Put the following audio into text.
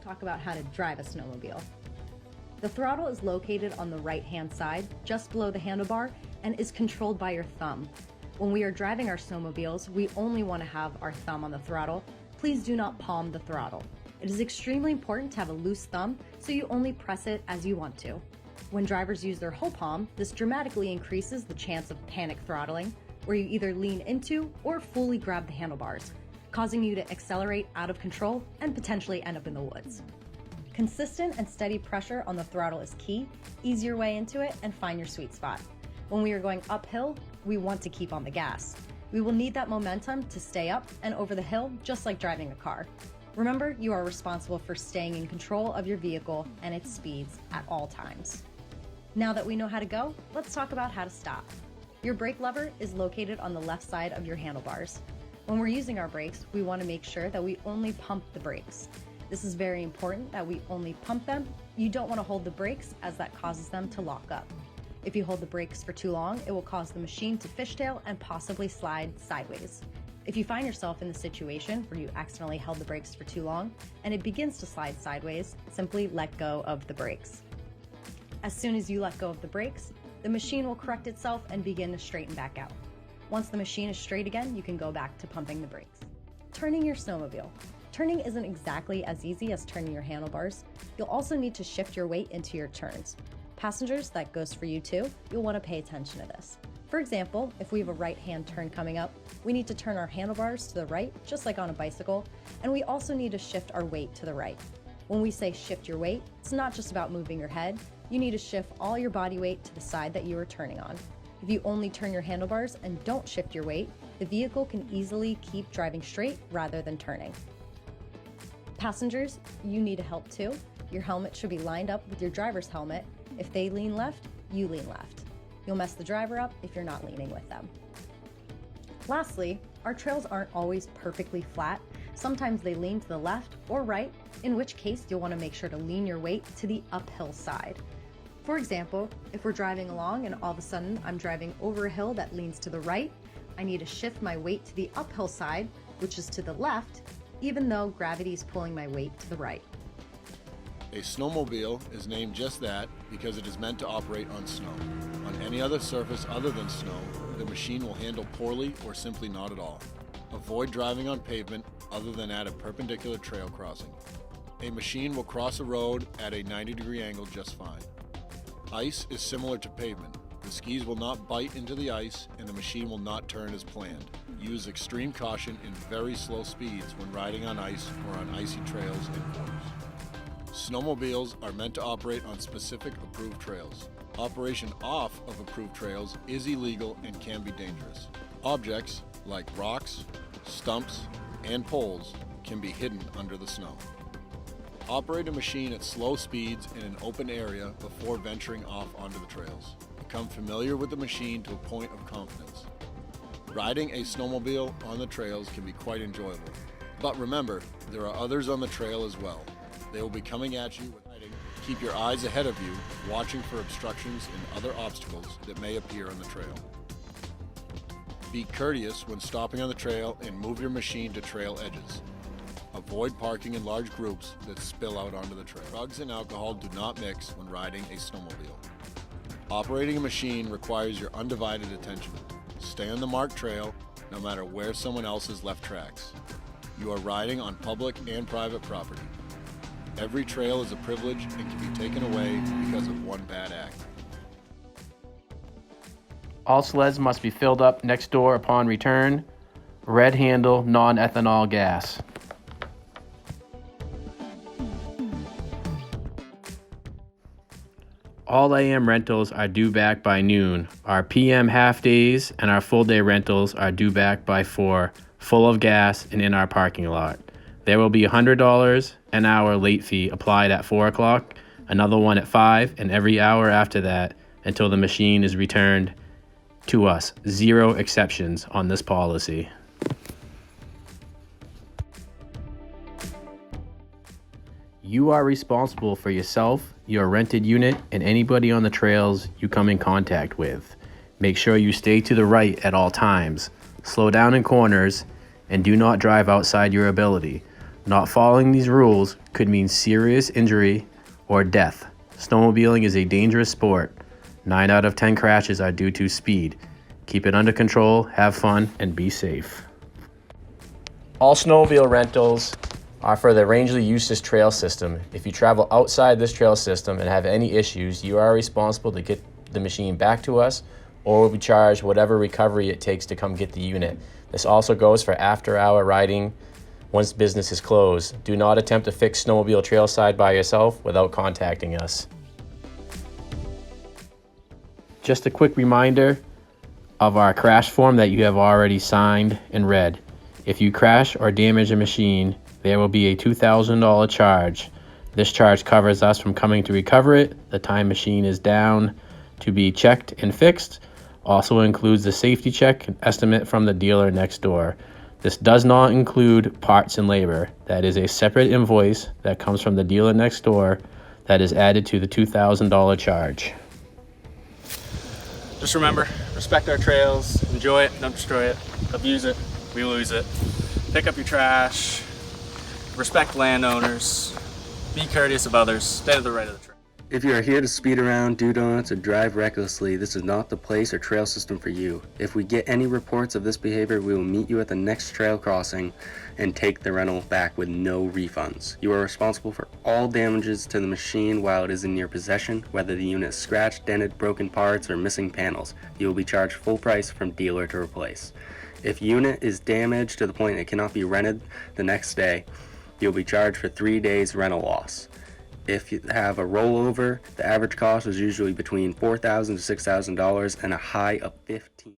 talk about how to drive a snowmobile. The throttle is located on the right-hand side, just below the handlebar, and is controlled by your thumb. When we are driving our snowmobiles, we only want to have our thumb on the throttle. Please do not palm the throttle. It is extremely important to have a loose thumb, so you only press it as you want to. When drivers use their whole palm, this dramatically increases the chance of panic throttling, where you either lean into or fully grab the handlebars, causing you to accelerate out of control and potentially end up in the woods. Consistent and steady pressure on the throttle is key. Ease your way into it and find your sweet spot. When we are going uphill, we want to keep on the gas. We will need that momentum to stay up and over the hill, just like driving a car. Remember, you are responsible for staying in control of your vehicle and its speeds at all times. Now that we know how to go, let's talk about how to stop. Your brake lever is located on the left side of your handlebars. When we're using our brakes, we want to make sure that we only pump the brakes. This is very important that we only pump them. You don't want to hold the brakes as that causes them to lock up. If you hold the brakes for too long, it will cause the machine to fishtail and possibly slide sideways. If you find yourself in the situation where you accidentally held the brakes for too long and it begins to slide sideways, simply let go of the brakes. As soon as you let go of the brakes, the machine will correct itself and begin to straighten back out. Once the machine is straight again, you can go back to pumping the brakes. Turning your snowmobile. Turning isn't exactly as easy as turning your handlebars. You'll also need to shift your weight into your turns. Passengers, that goes for you too. You'll want to pay attention to this. For example, if we have a right-hand turn coming up, we need to turn our handlebars to the right, just like on a bicycle, and we also need to shift our weight to the right. When we say shift your weight, it's not just about moving your head. You need to shift all your body weight to the side that you are turning on. If you only turn your handlebars and don't shift your weight, the vehicle can easily keep driving straight rather than turning. Passengers, you need help too. Your helmet should be lined up with your driver's helmet. If they lean left, you lean left. You'll mess the driver up if you're not leaning with them. Lastly, our trails aren't always perfectly flat. Sometimes they lean to the left or right, in which case you'll want to make sure to lean your weight to the uphill side. For example, if we're driving along and all of a sudden I'm driving over a hill that leans to the right, I need to shift my weight to the uphill side, which is to the left, even though gravity is pulling my weight to the right. A snowmobile is named just that because it is meant to operate on snow. On any other surface other than snow, the machine will handle poorly or simply not at all. Avoid driving on pavement other than at a perpendicular trail crossing. A machine will cross a road at a 90-degree angle just fine. Ice is similar to pavement. The skis will not bite into the ice and the machine will not turn as planned. Use extreme caution in very slow speeds when riding on ice or on icy trails and corners. Snowmobiles are meant to operate on specific approved trails. Operation off of approved trails is illegal and can be dangerous. Objects like rocks, stumps, and poles can be hidden under the snow. Operate a machine at slow speeds in an open area before venturing off onto the trails. Become familiar with the machine to a point of confidence. Riding a snowmobile on the trails can be quite enjoyable. But remember, there are others on the trail as well. They will be coming at you with riding. Keep your eyes ahead of you, watching for obstructions and other obstacles that may appear on the trail. Be courteous when stopping on the trail and move your machine to trail edges. Avoid parking in large groups that spill out onto the trail. Drugs and alcohol do not mix when riding a snowmobile. Operating a machine requires your undivided attention. Stay on the marked trail, no matter where someone else has left tracks. You are riding on public and private property. Every trail is a privilege and can be taken away because of one bad act. All sleds must be filled up next door upon return. Red handle, non-ethanol gas. All AM rentals are due back by noon. Our PM half days and our full day rentals are due back by 4, full of gas and in our parking lot. There will be $100 an hour late fee applied at 4 o'clock, another one at 5, and every hour after that until the machine is returned to us. 0 exceptions on this policy. You are responsible for yourself, your rented unit, and anybody on the trails you come in contact with. Make sure you stay to the right at all times. Slow down in corners and do not drive outside your ability. Not following these rules could mean serious injury or death. Snowmobiling is a dangerous sport. 9 out of 10 crashes are due to speed. Keep it under control, have fun, and be safe. All snowmobile rentals are for the Rangeley Eustace Trail System. If you travel outside this trail system and have any issues, you are responsible to get the machine back to us, or will be charged whatever recovery it takes to come get the unit. This also goes for after-hour riding once business is closed. Do not attempt to fix snowmobile trailside by yourself without contacting us. Just a quick reminder of our crash form that you have already signed and read. If you crash or damage a machine, there will be a $2,000 charge. This charge covers us from coming to recover it, the time machine is down to be checked and fixed. Also includes the safety check and estimate from the dealer next door. This does not include parts and labor. That is a separate invoice that comes from the dealer next door that is added to the $2,000 charge. Just remember, respect our trails, enjoy it, don't destroy it, abuse it, we lose it. Pick up your trash, respect landowners, be courteous of others, stay to the right of the trail. If you are here to speed around, do donuts, or drive recklessly, this is not the place or trail system for you. If we get any reports of this behavior, we will meet you at the next trail crossing and take the rental back with no refunds. You are responsible for all damages to the machine while it is in your possession, whether the unit is scratched, dented, broken parts, or missing panels. You will be charged full price from dealer to replace. If unit is damaged to the point it cannot be rented the next day, you'll be charged for 3 days rental loss. If you have a rollover, the average cost is usually between $4,000 to $6,000 and a high of $15,000.